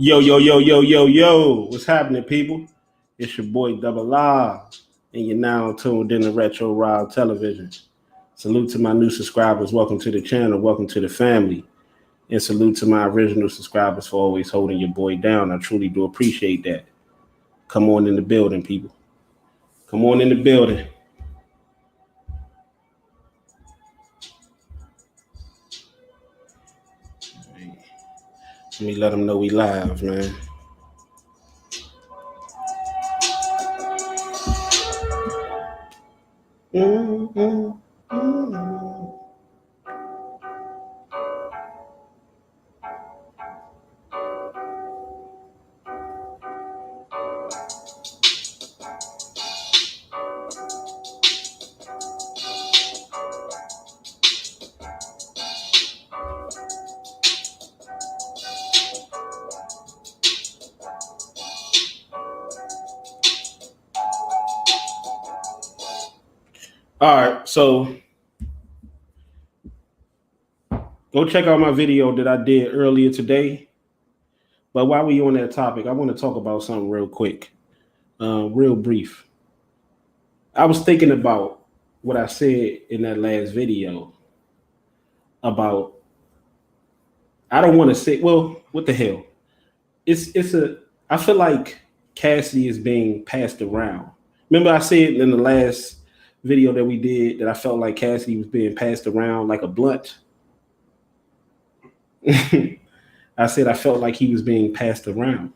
Yo, yo, yo, yo, yo, yo. What's happening, people? It's your boy Double R, and you're now tuned in to Retro Rob Television. Salute to my new subscribers. Welcome to the channel. Welcome to the family. And salute to my original subscribers for always holding your boy down. I truly do appreciate that. Come on in the building, people. Come on in the building. Let me let them know we live, man. All right, so go check out my video that I did earlier today. But while we on that topic, I want to talk about something real quick, real brief. I was thinking about what I said in that last video about, I don't want to say, well, what the hell? I feel like Cassidy is being passed around. Remember I said in the last video that we did that I felt like Cassidy was being passed around like a blunt? I said I felt like he was being passed around.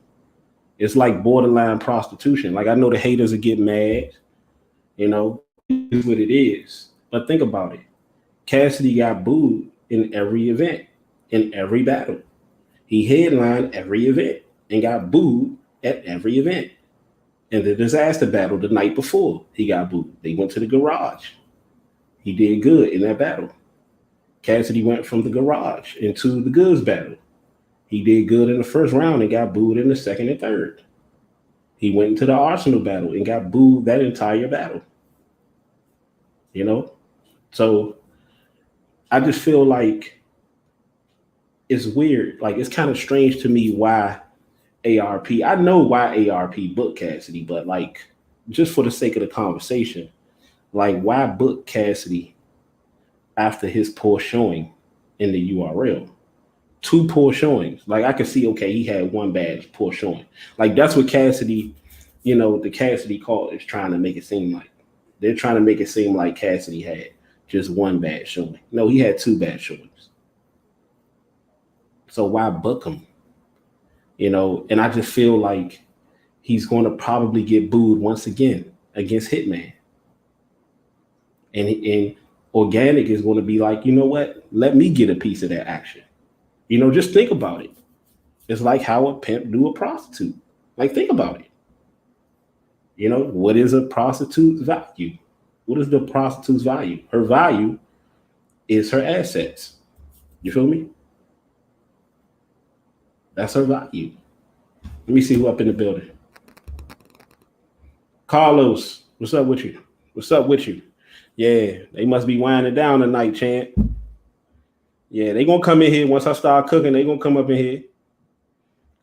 It's like borderline prostitution. Like, I know the haters will get mad, it's what it is. But think about it. Cassidy got booed in every event, in every battle. He headlined every event and got booed at every event. And the disaster battle the night before, he got booed. They went to the garage. He did good in that battle. Cassidy went from the garage into the goods battle. He did good in the first round and got booed in the second and third. He went into the Arsenal battle and got booed that entire battle. So I just feel like it's weird. Like, it's kind of strange to me why ARP. I know why ARP booked Cassidy, but like, just for the sake of the conversation, like, why book Cassidy after his poor showing in the URL? 2 poor showings. Like, I could see, okay, he had one bad poor showing. Like, that's what Cassidy, the Cassidy call is trying to make it seem like. They're trying to make it seem like Cassidy had just one bad showing. No, he had 2 bad showings. So why book him? And I just feel like he's going to probably get booed once again against Hitman. And Organic is going to be like, you know what? Let me get a piece of that action. Just think about it. It's like how a pimp do a prostitute. Like, think about it. What is a prostitute's value? What is the prostitute's value? Her value is her assets. You feel me? That's her value. Let me see who up in the building. Carlos, what's up with you? What's up with you? Yeah, they must be winding down tonight, champ. Yeah, they gonna come in here once I start cooking. They gonna come up in here.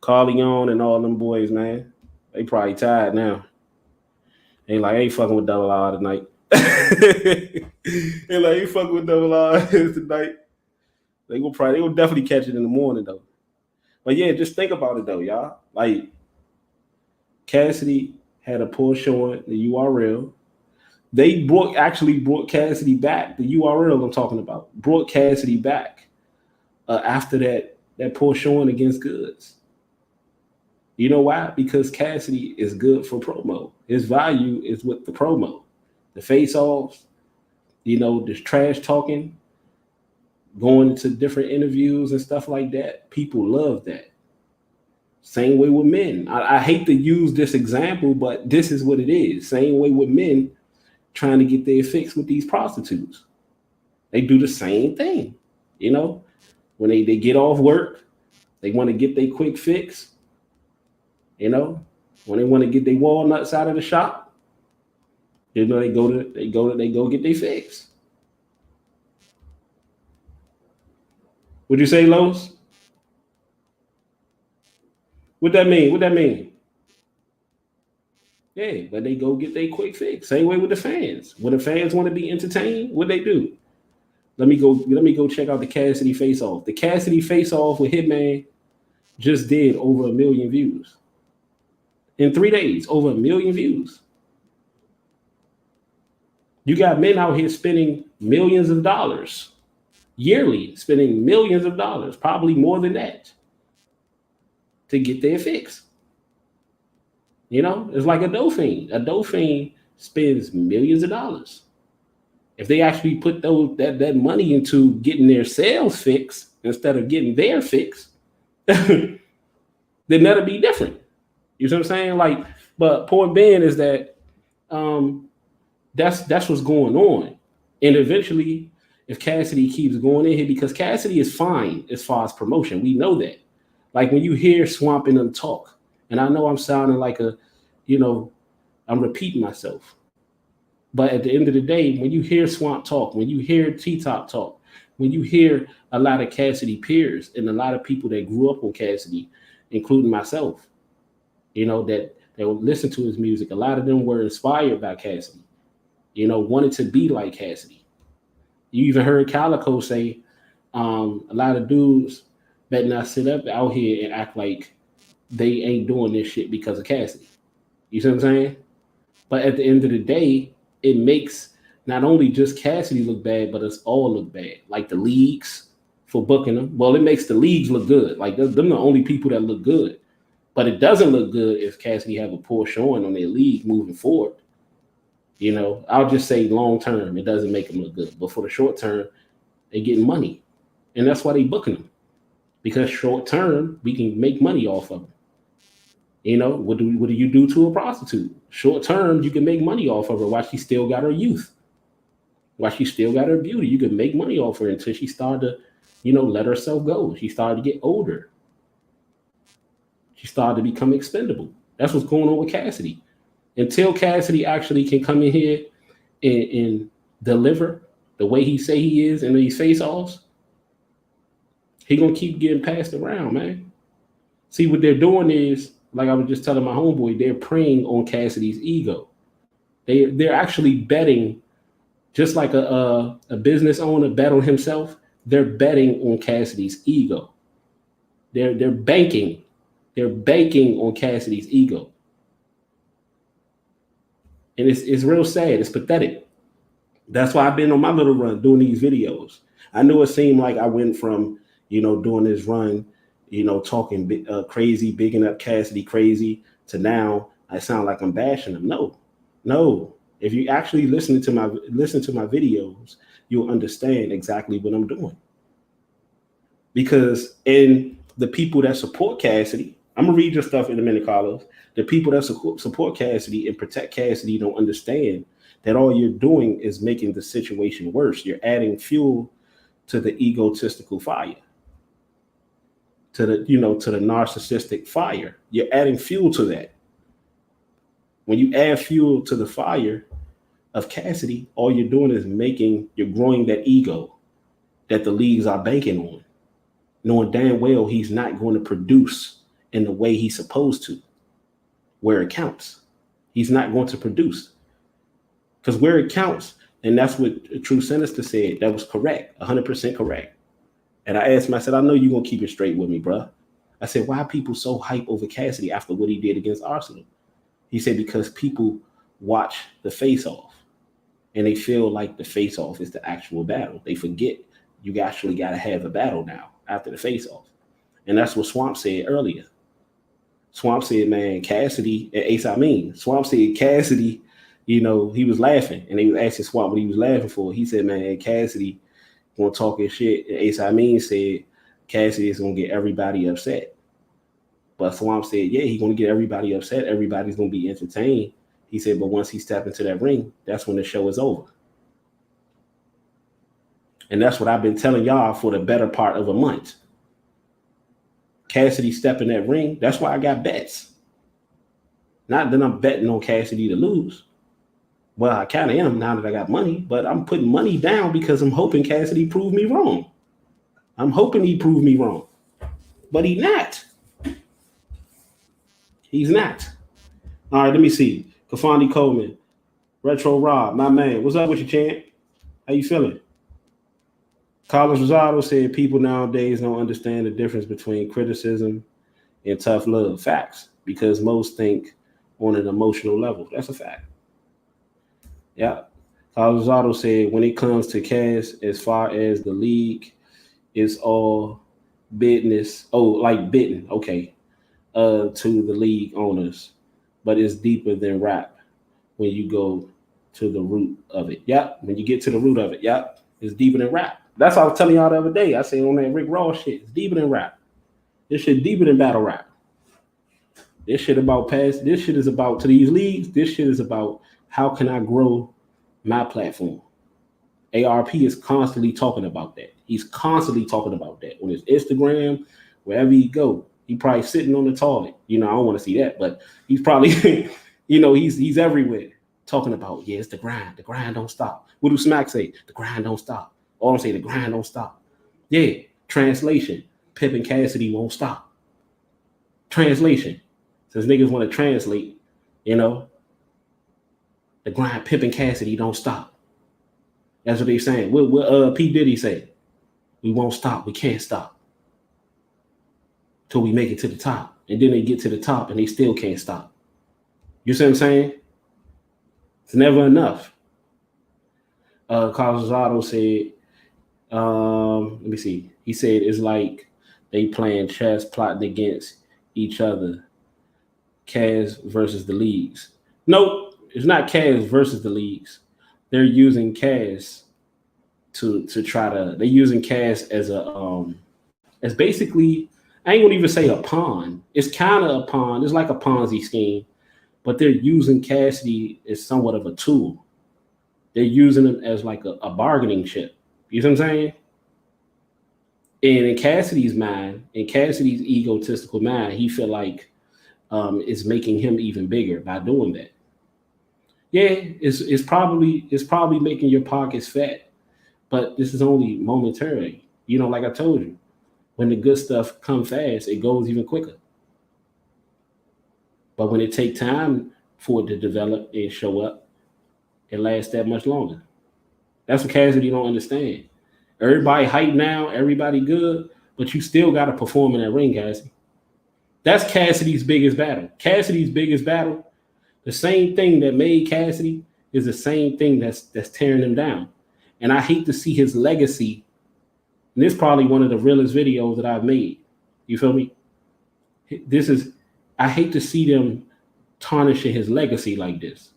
Carleon and all them boys, man. They probably tired now. They like, ain't fucking with Double R tonight. They like, ain't fucking with Double R tonight. They will definitely catch it in the morning though. But yeah, just think about it though, y'all. Like, Cassidy had a poor showing, the URL. They actually brought Cassidy back. The URL I'm talking about brought Cassidy back after that poor showing against Goods. You know why? Because Cassidy is good for promo. His value is with the promo. The face-offs, this trash talking, going to different interviews and stuff like that. People love that. Same way with men. I hate to use this example, but this is what it is. Same way with men trying to get their fix with these prostitutes. They do the same thing. When they get off work, they want to get their quick fix. When they want to get their walnuts out of the shop, they go get their fix. Would you say, Lowe's? What that mean? What that mean? Yeah, but they go get their quick fix. Same way with the fans. When the fans want to be entertained, what they do? Let me go check out the Cassidy face off. The Cassidy face off with Hitman just did over 1 million views. In 3 days, over 1 million views. You got men out here spending millions of dollars yearly, spending millions of dollars, probably more than that, to get their fix. It's like a dolphin. A dolphin spends millions of dollars. If they actually put that money into getting their sales fix instead of getting their fix, then that'll be different. You see what I'm saying? But point being is that that's what's going on. And eventually, if Cassidy keeps going in here, because Cassidy is fine as far as promotion, we know that. Like when you hear Swamp and them talk, and I know I'm sounding like I'm repeating myself. But at the end of the day, when you hear Swamp talk, when you hear T-Top talk, when you hear a lot of Cassidy peers and a lot of people that grew up on Cassidy, including myself, that would listen to his music, a lot of them were inspired by Cassidy, wanted to be like Cassidy. You even heard Calico say, a lot of dudes better not sit up out here and act like they ain't doing this shit because of Cassidy. You see what I'm saying? But at the end of the day, it makes not only just Cassidy look bad, but us all look bad. Like the leagues for booking them. Well, it makes the leagues look good. Like them the only people that look good. But it doesn't look good if Cassidy have a poor showing on their league moving forward. I'll just say long term, it doesn't make them look good. But for the short term, they're getting money. And that's why they booking them. Because short term, we can make money off of them. What do you do to a prostitute? Short term, you can make money off of her while she still got her youth. While she still got her beauty, you can make money off her until she started to, let herself go. She started to get older. She started to become expendable. That's what's going on with Cassidy. Until Cassidy actually can come in here and deliver the way he say he is in these face-offs, he gonna keep getting passed around, man. See, what they're doing is, like I was just telling my homeboy, they're preying on Cassidy's ego. They're actually betting, just like a business owner bet on himself. They're betting on Cassidy's ego. They're banking. They're banking on Cassidy's ego. And it's real sad. It's pathetic. That's why I've been on my little run doing these videos. I know it seemed like I went from, doing this run, talking crazy, bigging up Cassidy crazy, to now I sound like I'm bashing him. No. If you actually listen to my videos, you'll understand exactly what I'm doing. Because in the people that support Cassidy, I'm gonna read your stuff in a minute, Carlos. The people that support Cassidy and protect Cassidy don't understand that all you're doing is making the situation worse. You're adding fuel to the egotistical fire, to the narcissistic fire. You're adding fuel to that. When you add fuel to the fire of Cassidy, all you're doing is you're growing that ego that the leagues are banking on, knowing damn well he's not going to produce in the way he's supposed to, where it counts. He's not going to produce. Because where it counts, and that's what True Sinister said, that was correct, 100% correct. And I asked him, I said, I know you're going to keep it straight with me, bro. I said, why are people so hype over Cassidy after what he did against Arsenal? He said, because people watch the face-off and they feel like the face-off is the actual battle. They forget you actually got to have a battle now after the face-off. And that's what Swamp said earlier. Swamp said, man, Cassidy, Swamp said Cassidy he was laughing, and they was asking Swamp what he was laughing for. He said, "Man, Cassidy gonna talk his shit." And Ace Amin said, "Cassidy is gonna get everybody upset." But Swamp said, "Yeah, he's gonna get everybody upset. Everybody's gonna be entertained." He said, "But once he steps into that ring, that's when the show is over." And that's what I've been telling y'all for the better part of a month. Cassidy step in that ring. That's why I got bets. Not that I'm betting on Cassidy to lose. Well, I kind of am now that I got money, but I'm putting money down because I'm hoping Cassidy prove me wrong. I'm hoping he prove me wrong. But he's not. He's not. All right, let me see. Kafani Coleman, Retro Rob, my man. What's up with you, champ? How you feeling? Carlos Rosado said people nowadays don't understand the difference between criticism and tough love. Facts. Because most think on an emotional level. That's a fact. Yeah. Carlos Rosado said when it comes to Cass, as far as the league, it's all business. Oh, like bitten. Okay. To the league owners. But it's deeper than rap when you go to the root of it. Yep. When you get to the root of it. Yep. It's deeper than rap. That's what I was telling y'all the other day. I said on that Rick Ross shit. It's deeper than rap. This shit deeper than battle rap. This shit about past. This shit is about to these leagues. This shit is about how can I grow my platform. ARP is constantly talking about that. He's constantly talking about that on his Instagram, wherever he go. He probably sitting on the toilet. I don't want to see that, but he's probably, he's everywhere talking about, yeah, it's the grind. The grind don't stop. What do Smack say? The grind don't stop. All I'm saying, the grind don't stop. Yeah. Translation. Pip and Cassidy won't stop. Translation. Since niggas want to translate, the grind, Pip and Cassidy don't stop. That's what they're saying. What P. Diddy say? We won't stop. We can't stop till we make it to the top. And then they get to the top and they still can't stop. You see what I'm saying? It's never enough. Carlos Rosado said, let me see. He said it's like they playing chess, plotting against each other. Cass versus the leagues. Nope, it's not Cass versus the leagues. They're using Cass to try to. They're using Cass as as basically. I ain't gonna even say a pawn. It's kind of a pawn. It's like a Ponzi scheme, but they're using Cassidy as somewhat of a tool. They're using him as like a bargaining chip. You know what I'm saying? And in Cassidy's mind, in Cassidy's egotistical mind, he feel like it's making him even bigger by doing that. Yeah, it's probably making your pockets fat, but this is only momentarily. Like I told you, when the good stuff comes fast, it goes even quicker. But when it takes time for it to develop and show up, it lasts that much longer. That's what Cassidy don't understand. Everybody hype now, everybody good, but you still got to perform in that ring, Cassidy. That's Cassidy's biggest battle. Cassidy's biggest battle, the same thing that made Cassidy is the same thing that's tearing him down. And I hate to see his legacy. And this is probably one of the realest videos that I've made. You feel me? I hate to see them tarnishing his legacy like this.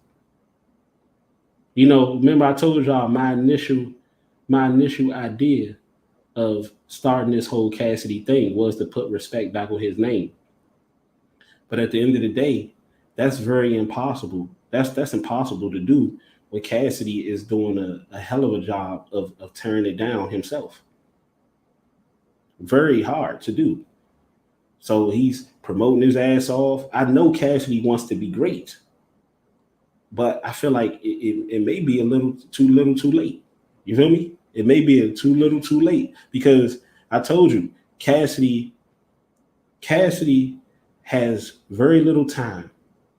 Remember I told y'all my initial idea of starting this whole Cassidy thing was to put respect back on his name. But at the end of the day, that's very impossible. That's impossible to do when Cassidy is doing a hell of a job of tearing it down himself. Very hard to do. So he's promoting his ass off. I know Cassidy wants to be great, but I feel like it may be a little too late. You feel me? It may be too little too late because I told you, Cassidy has very little time.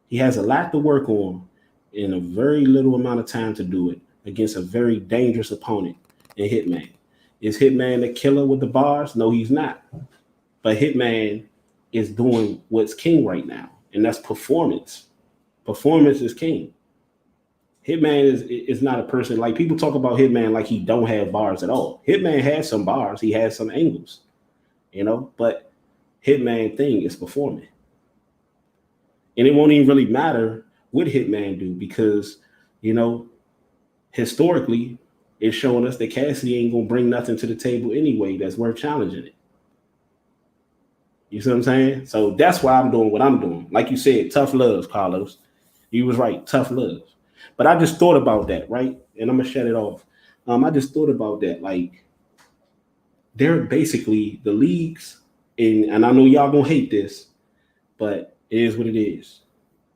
He has a lot to work on in a very little amount of time to do it against a very dangerous opponent in Hitman. Is Hitman the killer with the bars? No, he's not. But Hitman is doing what's king right now, and that's performance. Performance is king. Hitman is not a person like people talk about Hitman like he don't have bars at all. Hitman has some bars. He has some angles, but Hitman thing is performing. And it won't even really matter what Hitman do because You know, historically, it's showing us that Cassidy ain't gonna bring nothing to the table anyway that's worth challenging it. You see what I'm saying? So that's why I'm doing what I'm doing. Like you said, tough love, Carlos. You was right, tough love. But I just thought about that, right? And I'm gonna shut it off. I just thought about that. Like they're basically the leagues, and I know y'all gonna hate this, but it is what it is.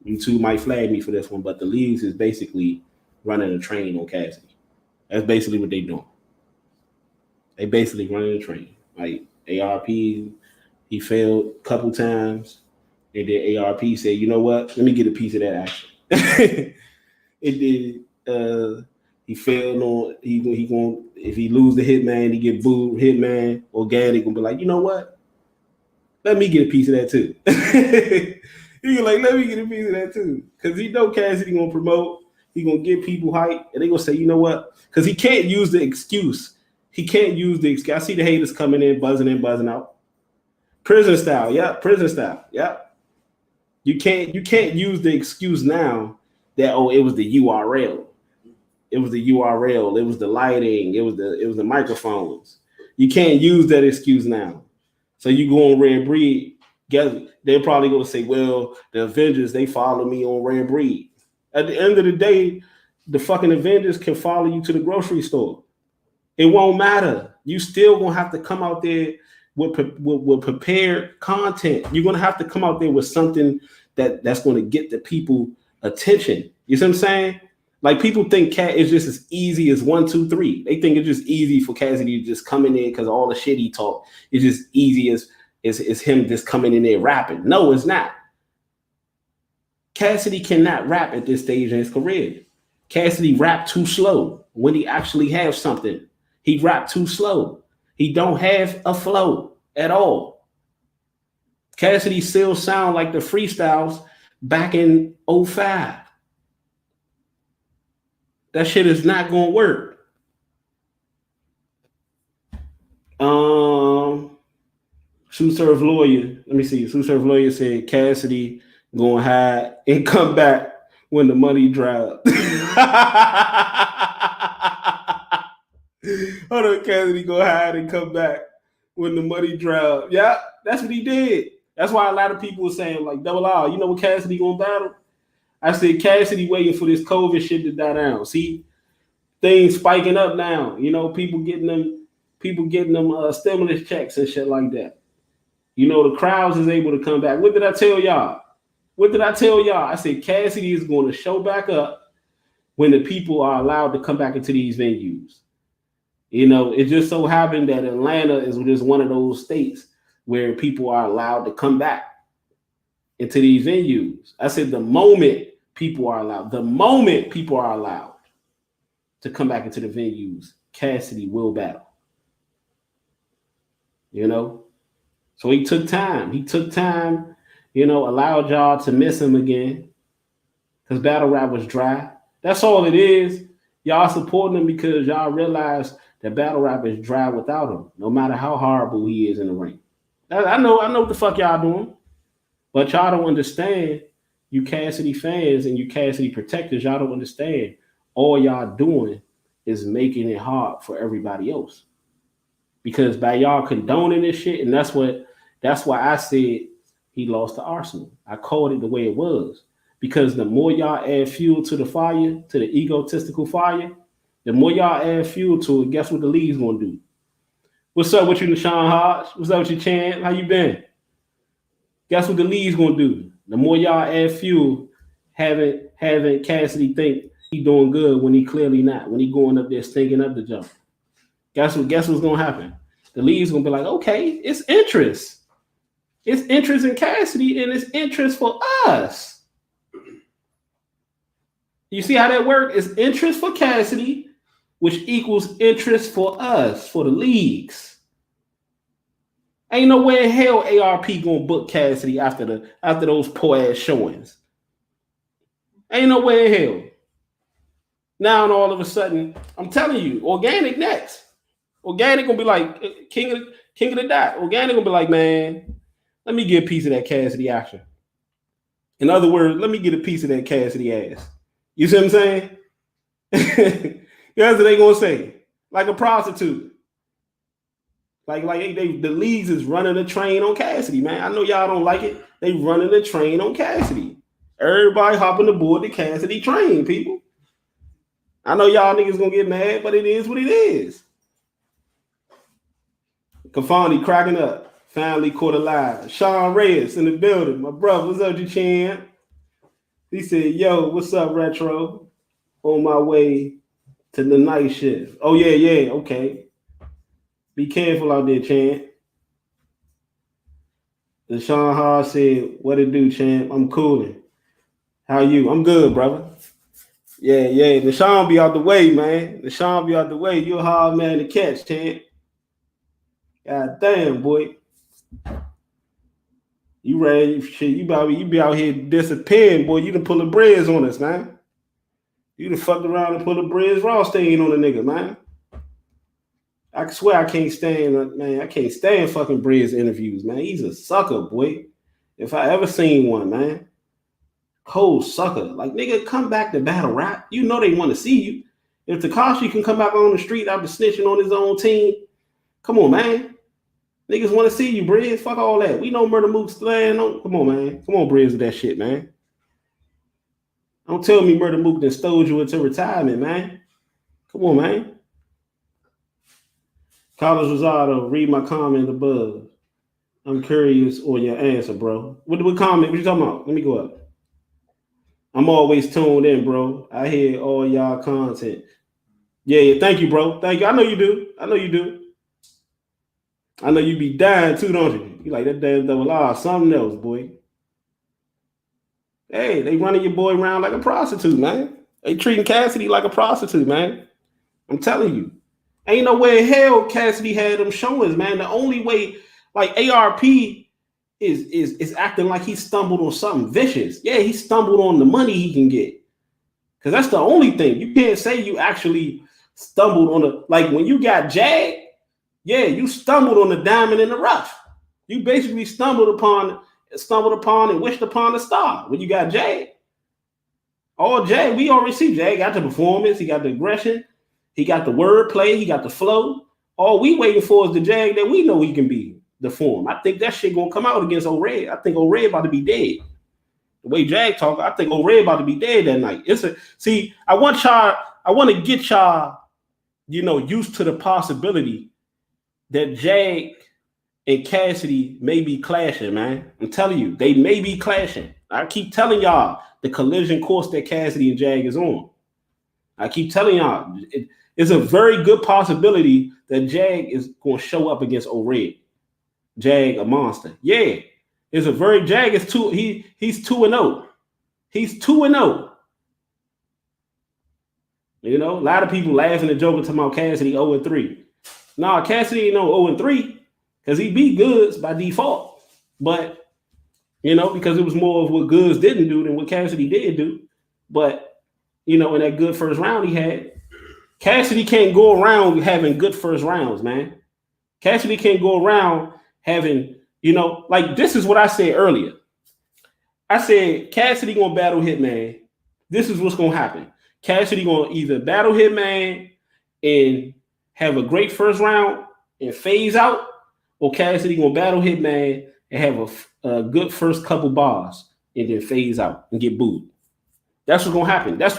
You two might flag me for this one, but the leagues is basically running a train on Cassidy. That's basically what they doing. They basically running a train. Like ARP, he failed a couple times, and then ARP said, "You know what? Let me get a piece of that action." It did. He failed on. He going if he lose the Hitman, he get booed. Hitman organic gonna be like, you know what? Let me get a piece of that too. He like, let me get a piece of that too, because he know Cassidy gonna promote. He gonna get people hype, and they gonna say, you know what? Because he can't use the excuse. He can't use the excuse. I see the haters coming in, buzzing out. Prison style, yeah. Prison style, yeah. You can't use the excuse now that it was the URL. It was the URL. It was the lighting. It was the microphones. You can't use that excuse now. So you go on Red Breed. Guess they're probably going to say, "Well, the Avengers they follow me on Red Breed." At the end of the day, the fucking Avengers can follow you to the grocery store. It won't matter. You still gonna have to come out there with prepared content. You're gonna have to come out there with something that's going to get the people attention. You see what I'm saying? Like people think Cat is just as easy as 1, 2, 3. They think it's just easy for Cassidy to just come in there because all the shit he talk is just easy as him just coming in there rapping. No, it's not. Cassidy cannot rap at this stage in his career. Cassidy rap too slow when he actually have something. He rap too slow. He don't have a flow at all. Cassidy still sound like the freestyles back in 05. That shit is not gonna work. Sue Surf Lawyer. Let me see. Sue Surf Lawyer said Cassidy gonna hide and come back when the money drops. Hold on, Cassidy gonna hide and come back when the money drops. Yeah, that's what he did. That's why a lot of people were saying, like, Double R, you know what Cassidy gonna battle? I said Cassidy waiting for this COVID shit to die down. See, things spiking up now. You know, people getting them stimulus checks and shit like that. You know, the crowds is able to come back. What did I tell y'all? I said Cassidy is going to show back up when the people are allowed to come back into these venues. You know, it just so happened that Atlanta is just one of those states where people are allowed to come back into these venues. I said the moment people are allowed to come back into the venues, Cassidy will battle. You know? So he took time. You know, allowed y'all to miss him again because battle rap was dry. That's all it is. Y'all supporting him because y'all realize that battle rap is dry without him, no matter how horrible he is in the ring. I know what the fuck y'all doing, but y'all don't understand. You Cassidy fans and you Cassidy protectors, y'all don't understand. All y'all doing is making it hard for everybody else. Because by y'all condoning this shit, and that's why I said he lost to Arsenal. I called it the way it was. Because the more y'all add fuel to the fire, to the egotistical fire, the more y'all add fuel to it, guess what the league's gonna do? What's up with you, Deshaun Hodge? What's up with you, Chan? How you been? Guess what the league's gonna do? The more y'all add fuel, having Cassidy think he doing good when he clearly not, when he going up there stinking up the jump. Guess what's gonna happen? The league's gonna be like, okay, it's interest. It's interest in Cassidy and it's interest for us. You see how that works? It's interest for Cassidy, which equals interest for us, for the leagues. Ain't no way in hell ARP gonna book Cassidy after those poor ass showings. Ain't no way in hell. Now and all of a sudden, I'm telling you, organic next. Organic gonna be like king of the dot. Organic gonna be like, man, let me get a piece of that Cassidy action. In other words, let me get a piece of that Cassidy ass. You see what I'm saying? That's what they gonna say. Like a prostitute. Like the leagues is running a train on Cassidy, man. I know y'all don't like it. They running a train on Cassidy. Everybody hopping aboard the Cassidy train, people. I know y'all niggas gonna get mad, but it is what it is. Kafani cracking up. Finally caught alive. Sean Reyes in the building. My brother, what's up, champ? He said, yo, what's up, Retro? On my way to the night shift. Oh, yeah, okay. Be careful out there, champ. Deshaun Hall said, what it do, champ? I'm cooling. How you? I'm good, brother. Yeah. Deshaun be out the way, man. Deshaun be out the way. You a hard man to catch, champ. God damn, boy. You ready? Shit, you be out here disappearing, boy. You done pull the breads on us, man. You done fucked around and pull the breads raw stain on a nigga, man. I swear I can't stand, man. I can't stand fucking Breed's interviews, man. He's a sucker, boy. If I ever seen one, man. Cold sucker. Like, nigga, come back to battle rap. You know they want to see you. If Tekashi can come back on the street after snitching on his own team, come on, man. Niggas want to see you, Breed. Fuck all that. We know Murder Mook's playing on. Come on, man. Come on, Breed, with that shit, man. Don't tell me Murder Mook done stole you into retirement, man. Come on, man. Carlos Rosado, read my comment above. I'm curious on your answer, bro. What comment? What you talking about? Let me go up. I'm always tuned in, bro. I hear all y'all content. Yeah, thank you, bro. Thank you. I know you do. I know you be dying too, don't you? You like that damn double R, something else, boy. Hey, they running your boy around like a prostitute, man. They treating Cassidy like a prostitute, man. I'm telling you. Ain't no way in hell Cassidy had them showings, man. The only way, like ARP is acting like he stumbled on something vicious. Yeah, he stumbled on the money he can get. Because that's the only thing. You can't say you actually stumbled on the, like when you got Jag, yeah, you stumbled on the diamond in the rough. You basically stumbled upon and wished upon a star when you got Jag. All Jag, we already see Jag got the performance, he got the aggression. He got the wordplay. He got the flow. All we waiting for is the Jag that we know he can be, the form. I think that shit gonna come out against O'Reilly. I think O'Reilly about to be dead. The way Jag talk, I think O'Reilly about to be dead that night. I want to get y'all, used to the possibility that Jag and Cassidy may be clashing, man. I'm telling you, they may be clashing. I keep telling y'all the collision course that Cassidy and Jag is on. I keep telling y'all, it's a very good possibility that Jag is going to show up against O'Reilly. Jag, a monster. Yeah. Jag is 2-0. He's 2-0. He's 2-0. A lot of people laughing and joking talking about Cassidy 0-3. Nah, Cassidy ain't no 0-3 because he beat Goods by default. But, because it was more of what Goods didn't do than what Cassidy did do. But, in that good first round he had, Cassidy can't go around having good first rounds, man. Cassidy can't go around having, like this is what I said earlier. I said Cassidy gonna battle Hitman. This is what's gonna happen. Cassidy gonna either battle Hitman and have a great first round and phase out, or Cassidy gonna battle Hitman and have a good first couple bars and then phase out and get booed. That's what's gonna happen. That's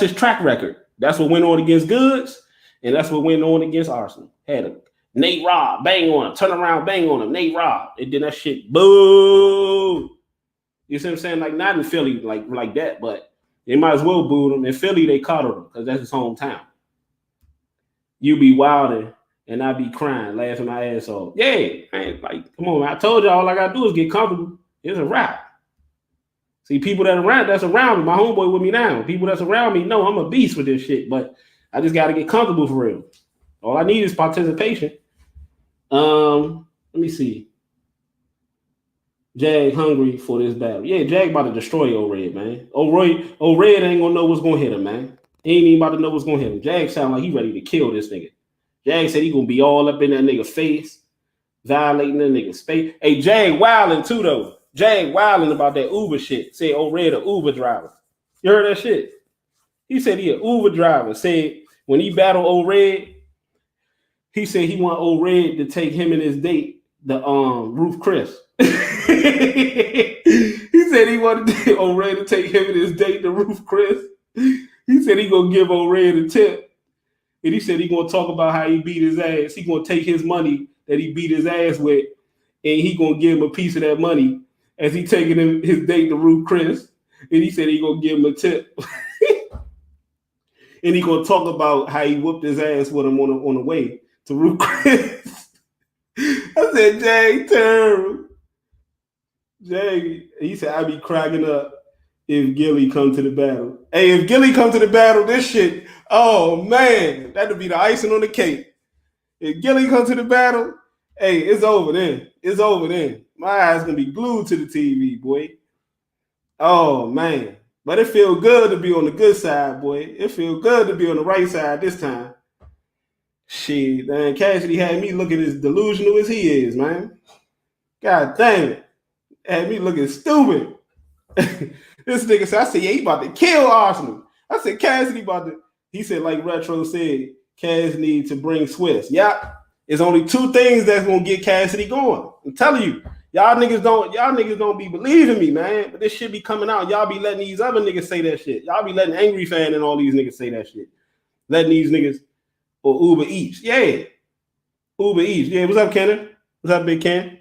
his track record. That's what went on against Goods, and that's what went on against Arsenal. Had a Nate Robb, bang on him, turn around, bang on him, Nate Robb. And then that shit, boo. You see what I'm saying? Like not in Philly, like that, but they might as well boo him. In Philly, they coddled him because that's his hometown. You be wilding and I be crying, laughing my ass off. Yeah, man, like, come on, man. I told you all I gotta do is get comfortable. It's a wrap. See, people that's around me, my homeboy with me now. People that's around me know I'm a beast with this shit, but I just got to get comfortable for real. All I need is participation. Let me see. Jag hungry for this battle. Yeah, Jag about to destroy O'Reilly, man. O'Reilly ain't gonna know what's gonna hit him, man. He ain't even about to know what's gonna hit him. Jag sound like he ready to kill this nigga. Jag said he gonna be all up in that nigga face, violating that nigga space. Hey, Jag wilding too though. Jag wilding about that Uber shit. Say O'Reilly the Uber driver. You heard that shit? He said he an Uber driver. Said when he battled Old Red, he said he want Old Red to take him and his date, the Ruth Chris. He said he wanted Old Red to take him and his date, the Ruth Chris. He said he gonna give Old Red a tip. And he said he gonna talk about how he beat his ass. He gonna take his money that he beat his ass with, and he gonna give him a piece of that money as he taking him his date to Ruth Chris. And he said he gonna give him a tip. And he gonna talk about how he whooped his ass with him on the way to Ruth Chris. I said, Jay, terrible. Jay, he said, I be cracking up if Gilly come to the battle. Hey, if Gilly come to the battle, this shit, oh man, that'd be the icing on the cake. If Gilly come to the battle, hey, it's over then. It's over then. My eyes gonna be glued to the TV, boy. Oh man. But it feel good to be on the good side, boy. It feel good to be on the right side this time. Shit, man, Cassidy had me looking as delusional as he is, man. God damn it. Had me looking stupid. This nigga said, I said, yeah, he about to kill Arsenal. I said, Cassidy about to, he said, like Retro said, Cass need to bring Swiss. Yeah, it's only two things that's gonna get Cassidy going. I'm telling you, y'all niggas don't be believing me, man. But this shit be coming out. Y'all be letting these other niggas say that shit. Y'all be letting Angry Fan and all these niggas say that shit. Letting these niggas, or Uber Eats. Yeah. Uber Eats. Yeah, what's up, Kenner? What's up, Big Ken?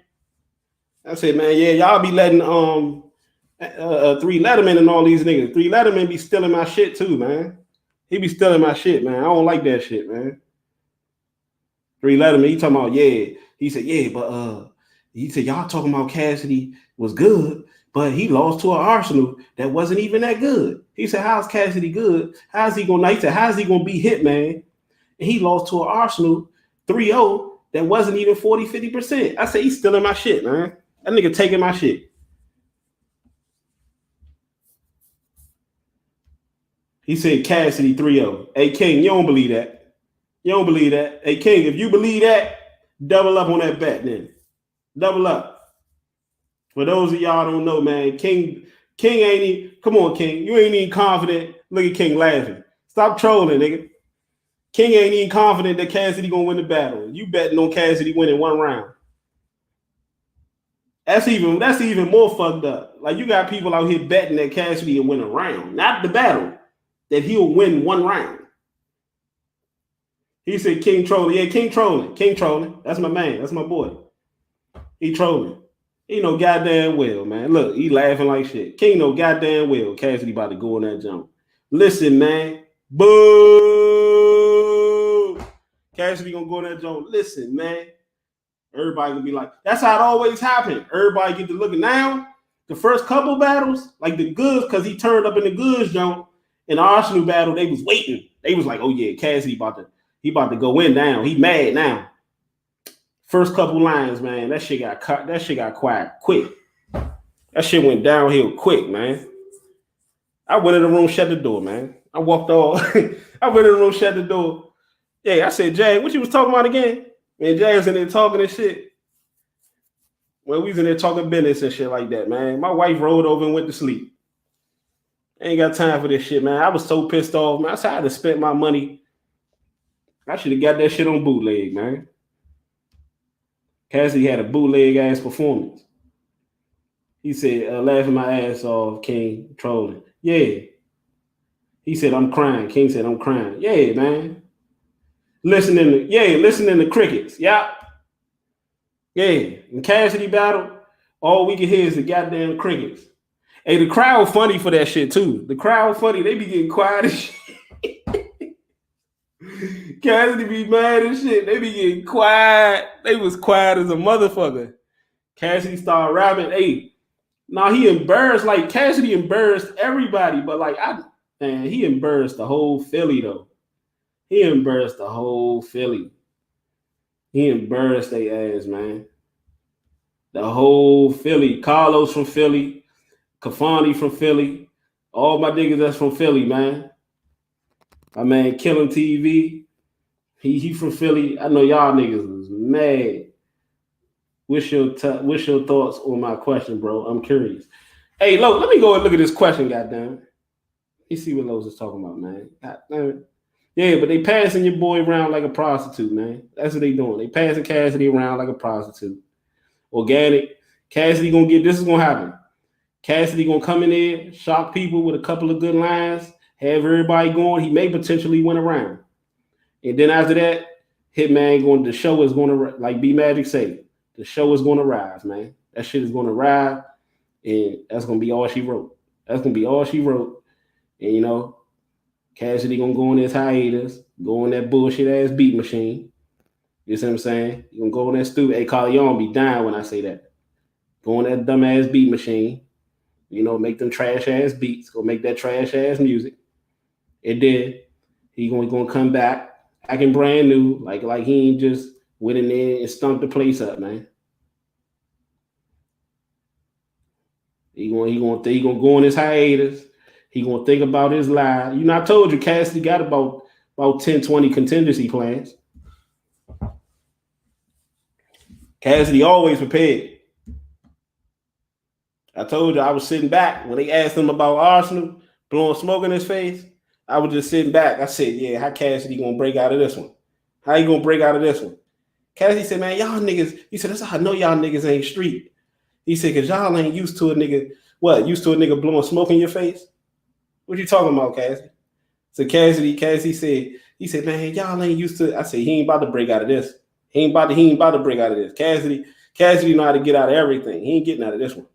I said, man, yeah, y'all be letting 3 Letterman and all these niggas. 3 Letterman be stealing my shit too, man. He be stealing my shit, man. I don't like that shit, man. 3 Letterman, he talking about, yeah. He said, yeah, but he said, y'all talking about Cassidy was good, but he lost to an Arsenal that wasn't even that good. He said, how's Cassidy good? How's he gonna, he said, how's he gonna beat Hitman? And he lost to an Arsenal 3-0 that wasn't even 40-50%. I said, he's stealing my shit, man. That nigga taking my shit. He said Cassidy 3-0. Hey, King, you don't believe that. You don't believe that. Hey, King, if you believe that, double up on that bet then. Double up. For those of y'all don't know, man, King ain't even, come on, King. You ain't even confident. Look at King laughing. Stop trolling, nigga. King ain't even confident that Cassidy gonna win the battle. You betting on Cassidy winning 1 round. That's even more fucked up. Like, you got people out here betting that Cassidy will win a round, not the battle, that he'll win 1 round. He said King trolling. Yeah, King trolling. King trolling. That's my man. That's my boy. He trolling. He know goddamn well, man. Look, he laughing like shit. King know goddamn well Cassidy about to go on that jump. Listen, man. Boo! Cassidy gonna go on that jump. Listen, man. Everybody gonna be like, that's how it always happened. Everybody get to looking now. The first couple battles, like the goods, because he turned up in the goods jump. In the Arsenal battle, they was waiting. They was like, oh yeah, Cassidy about to go in down. He mad now. First couple lines, man, that shit got cut. That shit got quiet quick. That shit went downhill quick, man. I went in the room, shut the door, man. I walked off. I went in the room, shut the door. Yeah, I said, Jay, what you was talking about again? Man, Jay was in there talking and shit. Well, we was in there talking business and shit like that, man. My wife rolled over and went to sleep. I ain't got time for this shit, man. I was so pissed off, man. I said I had to spend my money. I should have got that shit on bootleg, man. Cassidy had a bootleg ass performance. He said, laughing my ass off, King, trolling. Yeah. He said, I'm crying. King said, I'm crying. Yeah, man. Listening to crickets. Yeah. Yeah. In Cassidy battle, all we can hear is the goddamn crickets. Hey, the crowd funny for that shit too. The crowd funny. They be getting quiet as shit. Cassidy be mad as shit. They be getting quiet. They was quiet as a motherfucker. Cassidy started rapping. Hey, now he embarrassed. Like, Cassidy embarrassed everybody, but like, he embarrassed the whole Philly though. He embarrassed the whole Philly. He embarrassed their ass, man. The whole Philly. Carlos from Philly. Kafani from Philly. All my niggas that's from Philly, man. My man Killing TV. He from Philly. I know y'all niggas was mad. What's your thoughts on my question, bro? I'm curious. Hey, look, let me go and look at this question, goddamn. You see what Lowe's is talking about, man. God damn it. Yeah, but they passing your boy around like a prostitute, man. That's what they doing. They passing Cassidy around like a prostitute. Organic. Cassidy gonna get this is gonna happen. Cassidy gonna come in there, shock people with a couple of good lines, have everybody going. He may potentially win around. And then after that, Hitman going the show is gonna like B Magic say, the show is gonna rise, man. That shit is gonna rise, and that's gonna be all she wrote. That's gonna be all she wrote. And you know, Cassidy gonna go on his hiatus, go on that bullshit ass beat machine. You see what I'm saying? You gonna go on that stupid. Hey, Carly, you don't be dying when I say that. Go on that dumb ass beat machine. You know, make them trash ass beats. Go make that trash ass music. And then he gonna come back acting brand new, like he ain't just went in there and stumped the place up, man. He gonna go on his hiatus. He gonna think about his life. You know, I told you Cassidy got about 10, 20 contingency plans. Cassidy always prepared. I told you I was sitting back when they asked him about Arsenal, blowing smoke in his face. I was just sitting back. I said, yeah, how Cassidy gonna break out of this one? How you gonna break out of this one? Cassidy said, man, y'all niggas, he said, that's how I know y'all niggas ain't street. He said, because y'all ain't used to a nigga, what, used to a nigga blowing smoke in your face? What you talking about, Cassidy? So Cassidy said, he said, man, y'all ain't used to, I said, he ain't about to break out of this. He ain't about to break out of this. Cassidy know how to get out of everything. He ain't getting out of this one.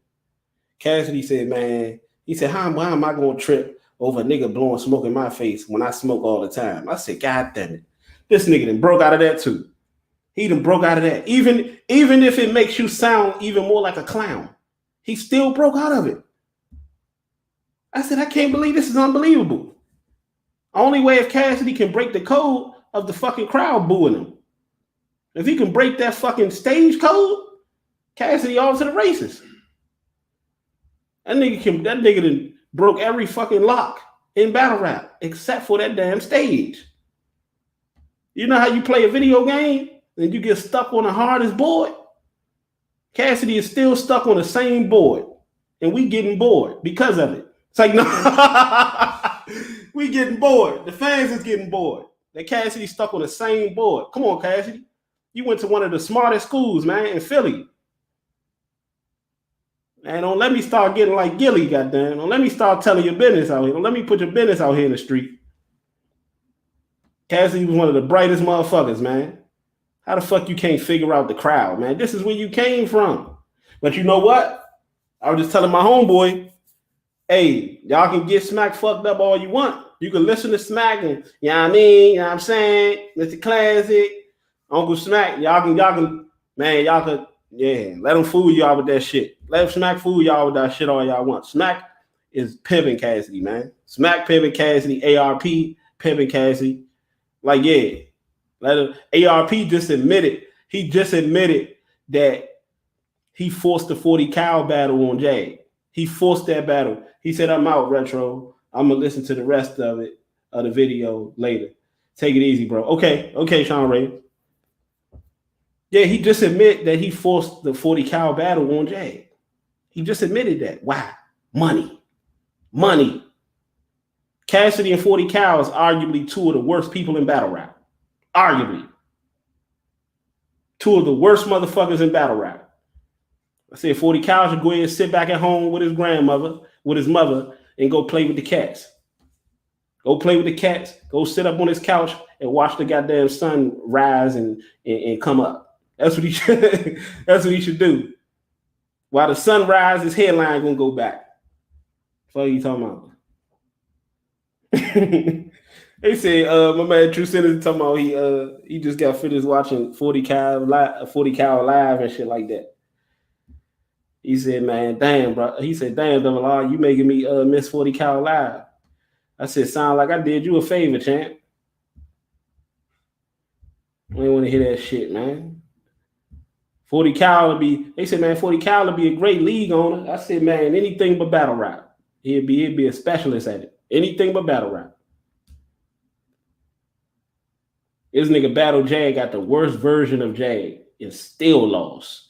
Cassidy said, man, he said, how am I going to trip over a nigga blowing smoke in my face when I smoke all the time? I said, God damn it. This nigga done broke out of that too. He done broke out of that. Even if it makes you sound even more like a clown, he still broke out of it. I said, I can't believe this is unbelievable. Only way if Cassidy can break the code of the fucking crowd booing him. If he can break that fucking stage code, Cassidy off to the races. That nigga done broke every fucking lock in battle rap except for that damn stage. You know how you play a video game and you get stuck on the hardest board? Cassidy is still stuck on the same board, and we getting bored because of it. It's like, no, we getting bored. The fans is getting bored. That Cassidy stuck on the same board. Come on, Cassidy. You went to one of the smartest schools, man, in Philly. And don't let me start getting like Gilly, goddamn. Don't let me start telling your business out here. Don't let me put your business out here in the street. Cassidy was one of the brightest motherfuckers, man. How the fuck you can't figure out the crowd, man? This is where you came from. But you know what? I was just telling my homeboy, hey, y'all can get Smack fucked up all you want. You can listen to Smack and, you know what I mean? You know what I'm saying? Mr. Classic, Uncle Smack. Y'all can, yeah, let them fool y'all with that shit. Let Smack fool y'all with that shit all y'all want. Smack is pimping Cassidy, man. Smack pimping Cassidy, ARP pimping Cassidy. Like, yeah. ARP just admitted, that he forced the 40 cal battle on Jag. He forced that battle. He said, I'm out, Retro. I'm going to listen to the rest of it, of the video later. Take it easy, bro. Okay, Sean Ray. Yeah, he just admitted that he forced the 40 cal battle on Jag. He just admitted that. Why? Money. Cassidy and 40 cal is arguably two of the worst people in battle rap. Arguably. Two of the worst motherfuckers in battle rap. I said 40 cal should go ahead and sit back at home with his grandmother, with his mother, and go play with the cats. Go play with the cats. Go sit up on his couch and watch the goddamn sun rise and come up. That's what he should. That's what he should do. While the sun rises, his headline gonna go back. What are you talking about? They say my man True Sinners talking about he just got finished watching 40 cal live and shit like that. He said, man, damn, bro. He said, damn, Double R, you making me miss 40 cal live. I said, sound like I did you a favor, champ. I ain't want to hear that shit, man. 40 cal would be, they said, man, 40 cal would be a great league owner. I said, man, anything but battle rap. He'd be a specialist at it. Anything but battle rap. This nigga Battle Jag got the worst version of Jag and still lost.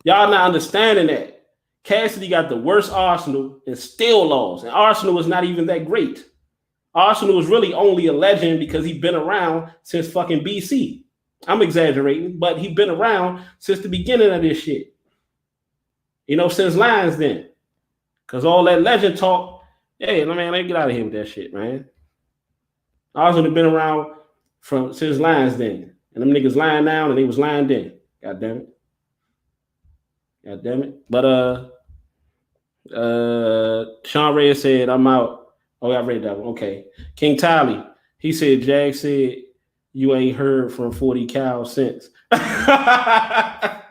Y'all not understanding that. Cassidy got the worst Arsenal and still lost. And Arsenal was not even that great. Arsenal is really only a legend because he's been around since fucking BC. I'm exaggerating, but he's been around since the beginning of this shit. You know, since Lions Den. Because all that legend talk, hey, man, let me get out of here with that shit, man. Arsenal been around since Lions Den. And them niggas lying now and they was lying then. God damn it. God damn it. But Sean Reyes said, I'm out. Oh, I read that one. Okay. King Tally, he said, Jag said, you ain't heard from 40 Cal since. I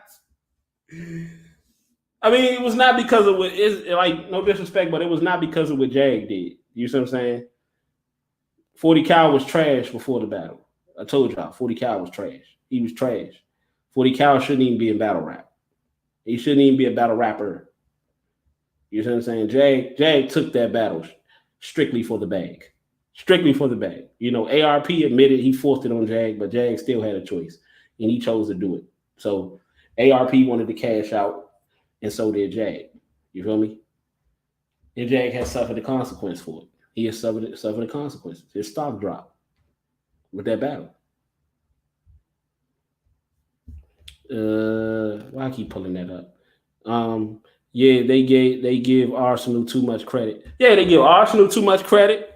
mean, it was not because of what is like, no disrespect, but it was not because of what Jag did. You see what I'm saying? 40 Cal was trash before the battle. I told y'all, 40 Cal was trash. He was trash. 40 Cal shouldn't even be in battle rap. He shouldn't even be a battle rapper. You see what I'm saying? Jag took that battle strictly for the bag. Strictly for the bag. You know, ARP admitted he forced it on Jag, but Jag still had a choice, and he chose to do it. So ARP wanted to cash out, and so did Jag. You feel me? And Jag has suffered the consequence for it. He has suffered the consequences. His stock dropped with that battle. Why I keep pulling that up? Yeah, they give Arsenal too much credit. Yeah, they give Arsenal too much credit.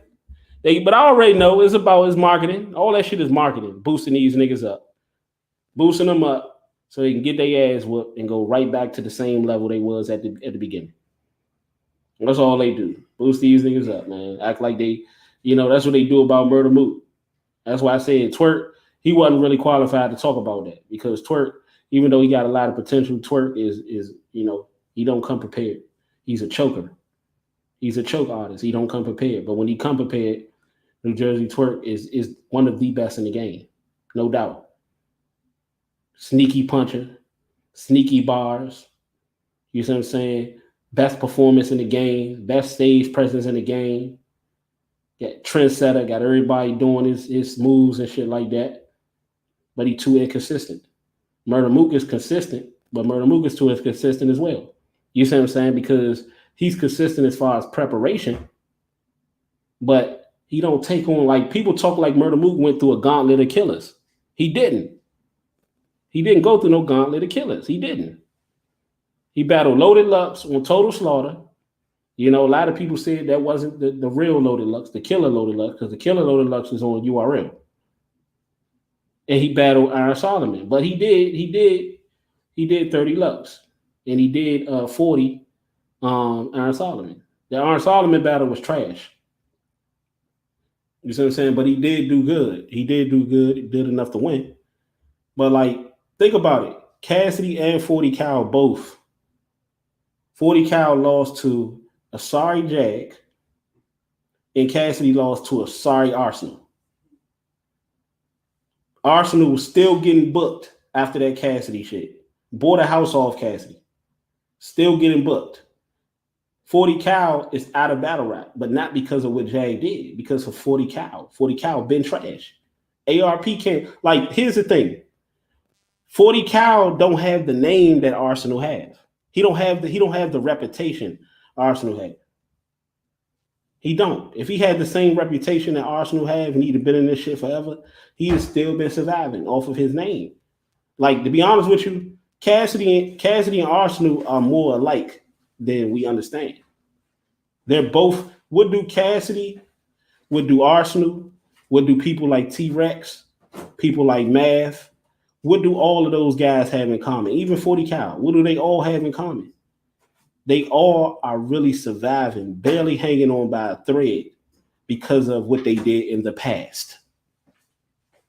But I already know it's about his marketing. All that shit is marketing, boosting these niggas up, boosting them up so they can get their ass whooped and go right back to the same level they was at the beginning. That's all they do. Boost these niggas up, man. Act like they, you know, that's what they do about Murder Mook. That's why I said Twerk, he wasn't really qualified to talk about that because Twerk, even though he got a lot of potential, Twerk is you know, he don't come prepared. He's a choker. He's a choke artist. He don't come prepared. But when he come prepared, New Jersey Twerk is one of the best in the game. No doubt. Sneaky puncher, sneaky bars. You see what I'm saying? Best performance in the game, best stage presence in the game. Got trendsetter, got everybody doing his moves and shit like that. But he too inconsistent. Murder Mook is consistent, but Murder Mook is too inconsistent as well. You see what I'm saying? Because he's consistent as far as preparation, but he don't take on, like, people talk like Murder Mook went through a gauntlet of killers. He didn't. He didn't go through no gauntlet of killers. He didn't. He battled Loaded Lux on Total Slaughter. You know, a lot of people said that wasn't the real Loaded Lux, the killer Loaded Lux, because the killer Loaded Lux is on URL. And he battled Iron Solomon. But he did 30 Lux. And he did 40 Iron Solomon. The Iron Solomon battle was trash. You see what I'm saying? But he did do good. He did do good. He did enough to win. But, like, think about it. Cassidy and 40 Cal both. 40 Cal lost to a sorry Jag, and Cassidy lost to a sorry Arsenal. Arsenal was still getting booked after that Cassidy shit. Bought a house off Cassidy. Still getting booked. 40 Cal is out of battle rap, but not because of what Jag did, because of 40 Cal. 40 Cal been trash. ARP can't, like, here's the thing. 40 Cal don't have the name that Arsenal have. He don't have the reputation Arsenal had. He don't. If he had the same reputation that Arsenal have and he'd have been in this shit forever, he'd have still been surviving off of his name. Like, to be honest with you, Cassidy and Arsenal are more alike than we understand. They're both, what do Cassidy, what do Arsenal, what do people like T-Rex, people like Math, what do all of those guys have in common? Even 40 Cal, what do they all have in common? They all are really surviving, barely hanging on by a thread because of what they did in the past.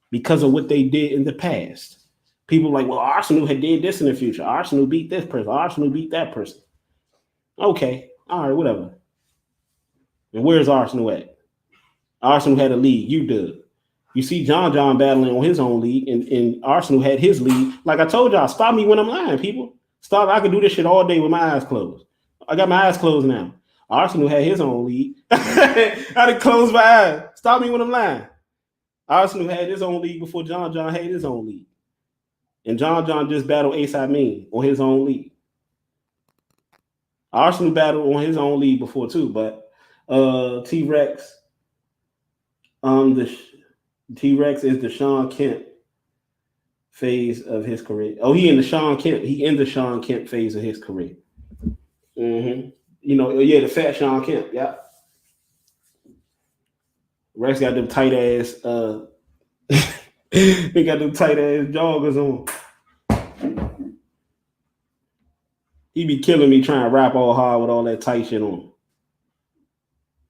Because of what they did in the past. People like, well, Arsenal had did this in the future. Arsenal beat this person. Arsenal beat that person. Okay, all right, whatever. And where's Arsenal at? Arsenal had a league. You did. You see John battling on his own league, and Arsenal had his league. Like I told y'all, stop me when I'm lying, people. Stop. I can do this shit all day with my eyes closed. I got my eyes closed now. Arsenal had his own league. I done closed my eyes. Stop me when I'm lying. Arsenal had his own league before John had his own league. And John just battled Ace Amin on his own league. Arsenal battled on his own league before too, but T-Rex, The T-Rex is the Sean Kemp phase of his career. Oh, he in the Sean Kemp. He in the Sean Kemp phase of his career. Mm-hmm. You know, yeah, the fat Sean Kemp. Yeah. Rex got them tight ass. He got them tight ass joggers on. He be killing me trying to rap all hard with all that tight shit on.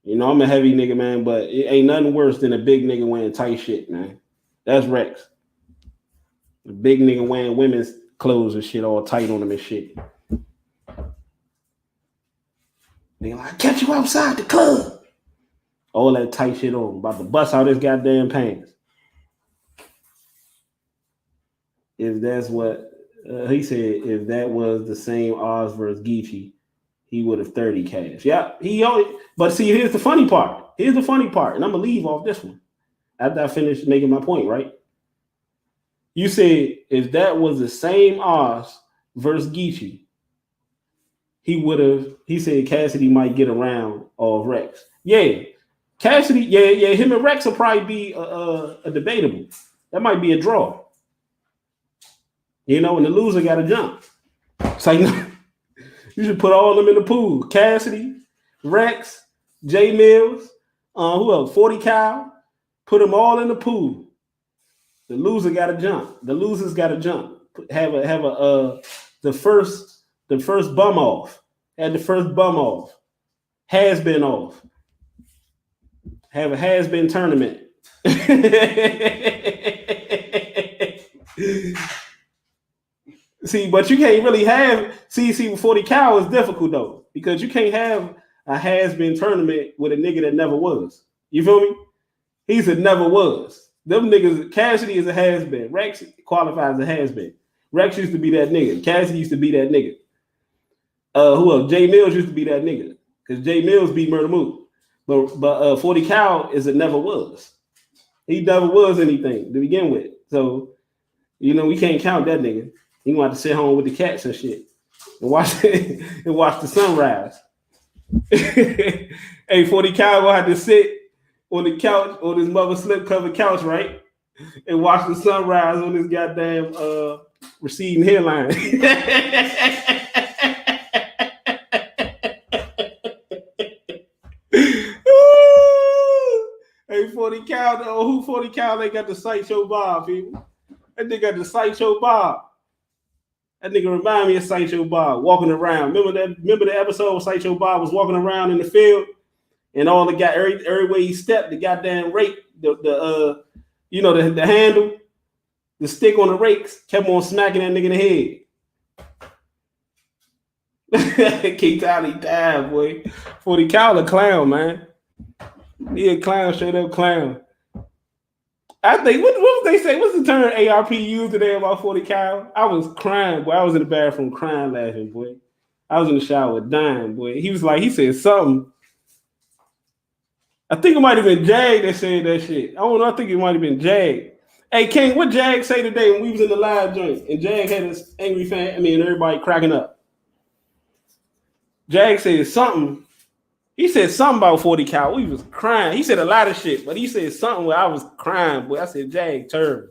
You know, I'm a heavy nigga, man, but it ain't nothing worse than a big nigga wearing tight shit, man. That's Rex. The big nigga wearing women's clothes and shit all tight on him and shit. Nigga like, I catch you outside the club. All that tight shit on. About to bust out his goddamn pants. If that's what he said, if that was the same Oz versus Geechee, he would have 30 cash. Yeah, he always, but see, here's the funny part. Here's the funny part, and I'm gonna leave off this one after I finish making my point, right? You said if that was the same Oz versus Geechee, he would have. He said Cassidy might get around of Rex. Yeah, Cassidy. Yeah. Him and Rex will probably be a debatable. That might be a draw. You know, and the loser got to jump. It's like, no, you should put all of them in the pool. Cassidy, Rex, J Mills, who else? 40 Cal. Put them all in the pool. The loser got to jump. The losers got to jump. Have the first bum off. Had the first bum off. Has been off. Have a has been tournament. See, but you can't really have see 40 Cal is difficult though, because you can't have a has been tournament with a nigga that never was. You feel me? He's a never was. Them niggas, Cassidy is a has been. Rex qualifies as a has been. Rex used to be that nigga. Cassidy used to be that nigga. Who else? J Mills used to be that nigga. Because J Mills beat Murder Mook. But 40 Cal is a never was. He never was anything to begin with. So, you know, we can't count that nigga. He gonna have to sit home with the cats and shit. And watch the sunrise. Hey, 40 Cal gonna have to sit on the couch, on his mother slip covered couch, right? And watch the sunrise on his goddamn receding hairline. Hey, 40 Cal, who 40 Cal they got the Sideshow Bob, people? That nigga got the Sideshow Bob. That nigga remind me of Sideshow Bob walking around. Remember the episode where Sideshow Bob was walking around in the field, and all the guy every way he stepped, the goddamn rake, the handle, the stick on the rakes kept on smacking that nigga in the head. Keith Talley died, boy. 40 Cal a clown, man. He a clown, straight up clown. I think what they say? What's the term ARP used today about 40 Cal? I was crying, boy. I was in the bathroom crying, laughing, boy. I was in the shower dying, boy. He said something. I think it might have been Jag that said that shit. I don't know. I think it might have been Jag. Hey, King, what Jag say today when we was in the live joint and Jag had this angry fan? I mean, everybody cracking up. Jag said something. He said something about 40 Cal. We was crying. He said a lot of shit, but he said something where I was crying, boy. I said, Jag, turn.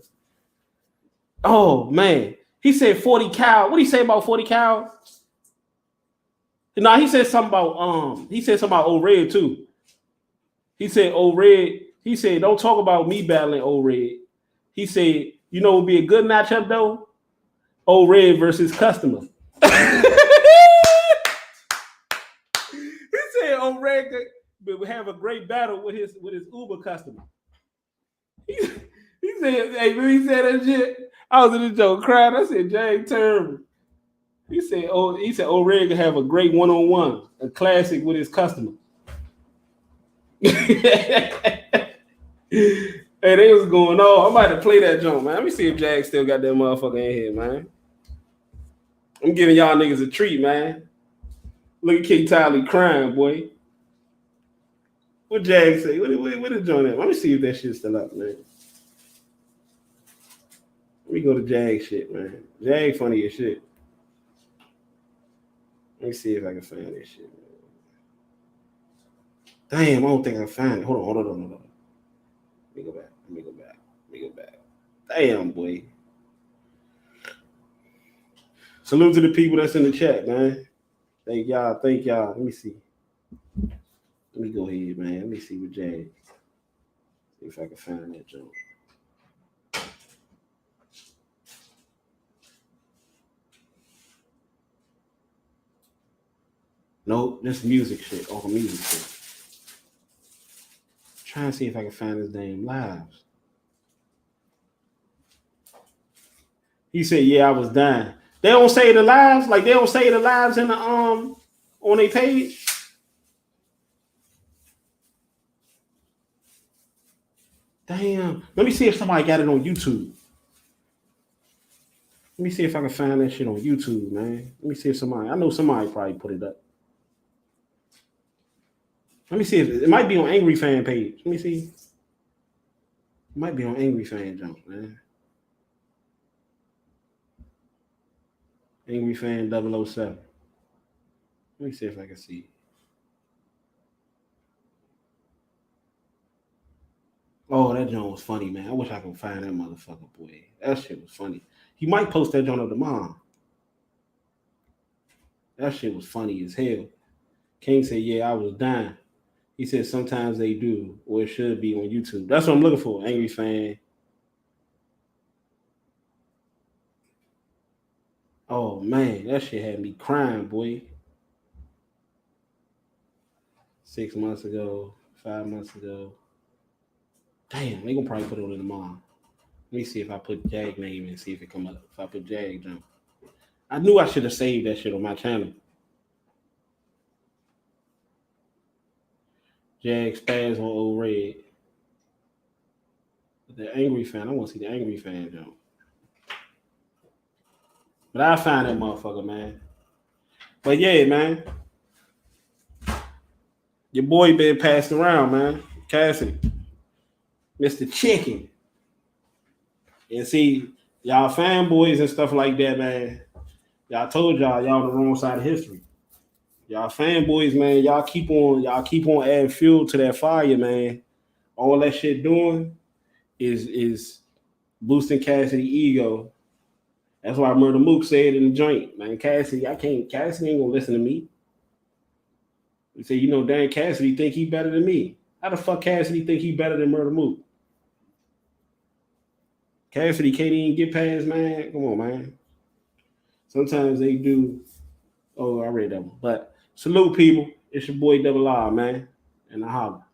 Oh, man. He said 40 Cal. What did he say about 40 Cal? No, he said something about Old Red, too. He said, Old Red, he said, don't talk about me battling Old Red. He said, you know what would be a good matchup, though? Old Red versus Customer. Old Red would have a great battle with his Uber customer. He said, hey, when he said that shit, I was in the joke crying. I said, Jay, terrible. He said, Old Red could have a great one-on-one, a classic with his customer. Hey, they was going on. I'm about to play that joint, man. Let me see if Jag still got that motherfucker in here, man. I'm giving y'all niggas a treat, man. Look at King Talley crying, boy. What Jag say? What did John at? Let me see if that shit's still up, man. Let me go to Jag shit, man. Jag funny as shit. Let me see if I can find this shit, man. Damn, I don't think I can find it. Hold on. Let me go back. Let me go back. Let me go back. Damn, boy. Salute to the people that's in the chat, man. Thank y'all. Thank y'all. Let me see. Let me go ahead, man. Let me see what Jag. See if I can find that joke. Nope, this music shit. Oh, music shit. Trying to see if I can find his damn lives. He said, "Yeah, I was dying." They don't say the lives, like they don't say the lives in the on their page. Damn. Let me see if somebody got it on YouTube. Let me see if I can find that shit on YouTube, man. Let me see if somebody. I know somebody probably put it up. Let me see if it might be on Angry Fan page. Let me see. It might be on Angry Fan jump, man. Angry Fan 007. Let me see if I can see. Oh, that joint was funny, man. I wish I could find that motherfucker, boy. That shit was funny. He might post that joint up tomorrow. That shit was funny as hell. King said, "Yeah, I was dying." He said, "Sometimes they do, or it should be on YouTube." That's what I'm looking for. Angry Fan. Oh man, that shit had me crying, boy. 6 months ago, 5 months ago. Damn, they gonna probably put it on tomorrow. Let me see if I put Jag name and see if it come up. If I put Jag jump. I knew I should have saved that shit on my channel. Jag spaz on old red. The Angry Fan. I want to see the Angry Fan jump. But I find that motherfucker, man. But yeah, man. Your boy been passed around, man. Cassidy. Mr. Chicken. And see, y'all fanboys and stuff like that, man. Y'all told y'all on the wrong side of history. Y'all fanboys, man, y'all keep on adding fuel to that fire, man. All that shit doing is boosting Cassidy ego. That's why Murder Mook said in the joint, man. Cassidy ain't gonna listen to me. He said, Dan Cassidy think he better than me. How the fuck Cassidy think he better than Murder Mook? Cassidy can't even get past, man. Come on, man. Sometimes they do. Oh, I read that one. But salute, people. It's your boy Double R, man. And I holla.